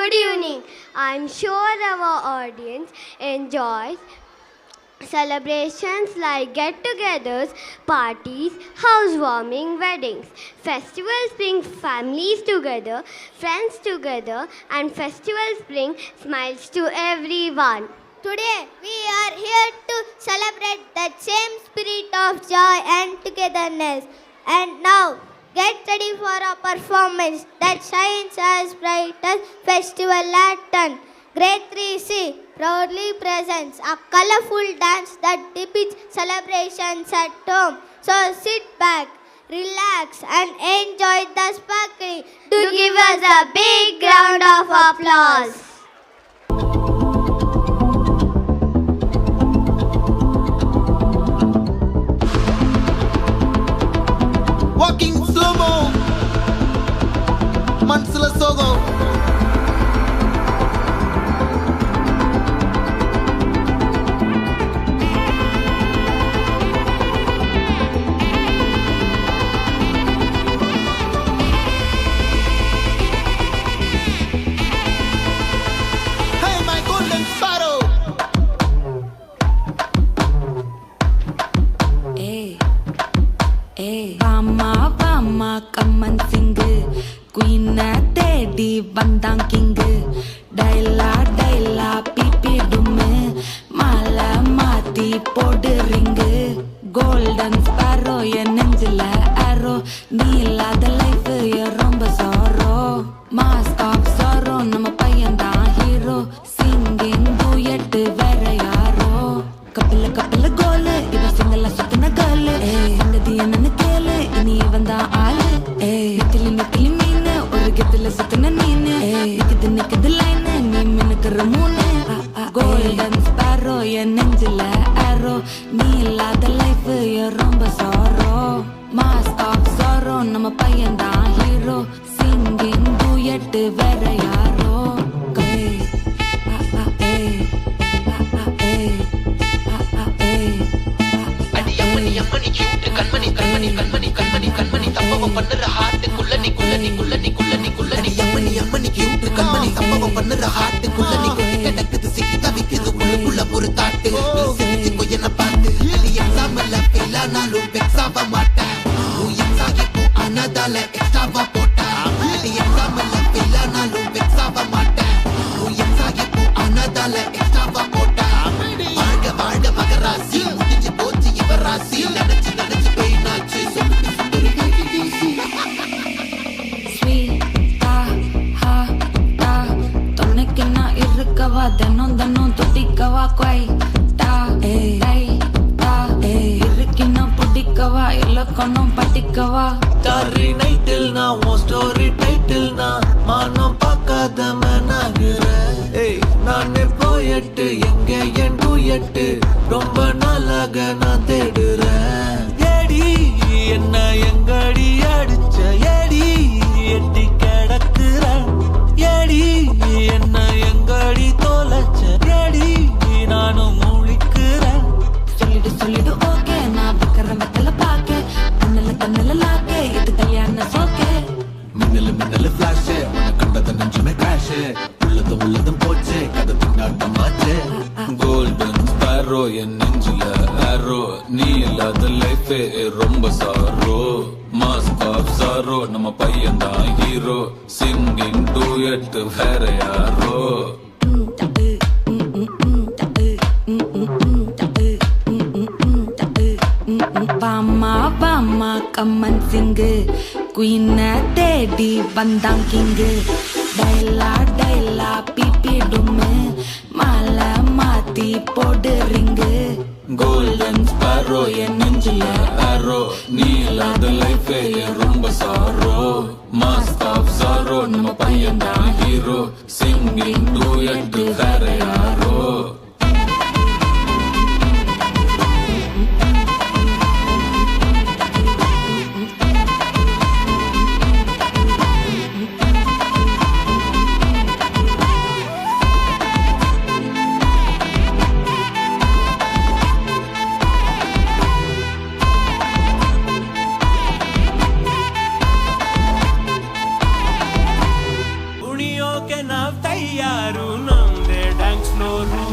Good evening. I'm sure our audience enjoys celebrations like get-togethers, parties, housewarming, weddings. Festivals bring families together, friends together, and festivals bring smiles to everyone. Today we are here to celebrate that same spirit of joy and togetherness. And now get ready for a performance that shines as bright as festival lantern. Grade 3C proudly presents a colorful dance that depicts celebrations at home. So sit back, relax and enjoy the sparkling. To give us a big round of applause. Walking slow-mo, Mansala Sogo. Hey, my golden sparrow. வாமா கம்மன் சிங்கு குயின தேடி வந்தான் king டைலா டைலா BP டும்மு மாலை மாத்தி போடு ring golden sparrow என் நெஞ்சில ஆரோ நீ இல்லாத life ரொம்ப சாரோ மாஸ்க் ஆஃப் சாரோ நம்ம பையன்தான் ஹீரோ சிங்கிங் டூயட் வேற யாரோ கப்பல கோலு இவ சிங்கல சுத்தின கேளு சங்கதி என்னன்னு கேளு இனி வந்தா ஆளு நெத்திலி மீனு ஒரு கெத்துல சுத்தின நீனு நிக்குது லைனு நீ மினுக்குற மூணு கோல்டன் ஸ்பாரோ என் நெஞ்சில ஆரோ நீ இல்லாத லைஃப் ரொம்ப சாரோ மாஸ்க் ஆஃப் சாரோ நம்ம பையன்தான் ஹீரோ சிங்கிங் டூயட் வேற யாரோ சம்பவம் பண்ணுற ஹார்ட்டுக்குள்ள கிடக்குது சிக்கி தவிக்குது உள்ளுக்குள்ள ஒரு தாட்டு சிரிச்சு கொய்யன பார்த்து அது எக்ஸாம்ல ஃபெயில் ஆனாலும் வெக்ஸ் ஆக மாட்டேன் எக்ஸ் ஆகிப்போ ஆனதால எக்ஸ்ட்ராவா போட்டேன் அது எக்ஸாம்ல ஃபெயில் ஆனாலும் வெக்ஸ் ஆக மாட்டேன் எக்ஸ் ஆகிப்போ ஆனதால எக்ஸ்ட்ராவா போட்டேன் வாழ்க மகராசி முடிஞ்சு போச்சு இவ ராசி நினைச்சு பெயினாச்சு தினம் துடிக்கவா குவைட்டா இருக்கினா பிடிக்கவா இலக்கணம் படிக்கவா ஸ்டாரி நைட்டில் நான் உன் ஸ்டோரி டைட்டில் நான் மானம் பார்க்காத மேனாகிற நானே போயட்டு எங்க என் டூயட்டு ரொம்ப நாளாக நான் தேடுறேன் ஏடி என்ன எங்கடி அடிச்ச ஏடி எட்டி கிடக்குற ஏடி என்ன எங்கடி தோலச்ச ஏடி நானும் முழிக்கிறேன் சொல்லிடு ஓகே நான் பக்கற வெத்தல பாக்க தன்னல லாக்க இது கல்யாண சோக்கே மின்னலு ஃபிளாஷ் உன கண்டத நெஞ்சுமே கிராஷ் உள்ளதும் போச்சு கதை திண்டாட்டமாச்சு கோல்டன் ஸ்பாரோ என் நெஞ்சில ஆரோ நீ இல்லாத லைஃபே ரொம்ப சாரோ மாஸ்க் ஆஃப் சாரோ நம்ம பையன்தான் ஹீரோ சிங்கிங் டூயட் வேற யாரோ வாமா கம்மன் சிங்கு குயின தேடி வந்தான் கிங்கு டைலா பிபி டும்மு மாலை மாத்தி போடு ரிங்கு கோல்டன் ஸ்பாரோ என் நெஞ்சில ஆரோ நீ இல்லாத லைஃபே ரொம்ப சாரோ மாஸ்க் ஆஃப் சாரோ நம்ம பையன்தான் ஹீரோ சிங்கிங் டூயட் வேற யாரோ ತಯ್ಯಾರು ನಮ್ದೇ ಡ್ಯಾನ್ಸ್ ಫ್ಲೋರು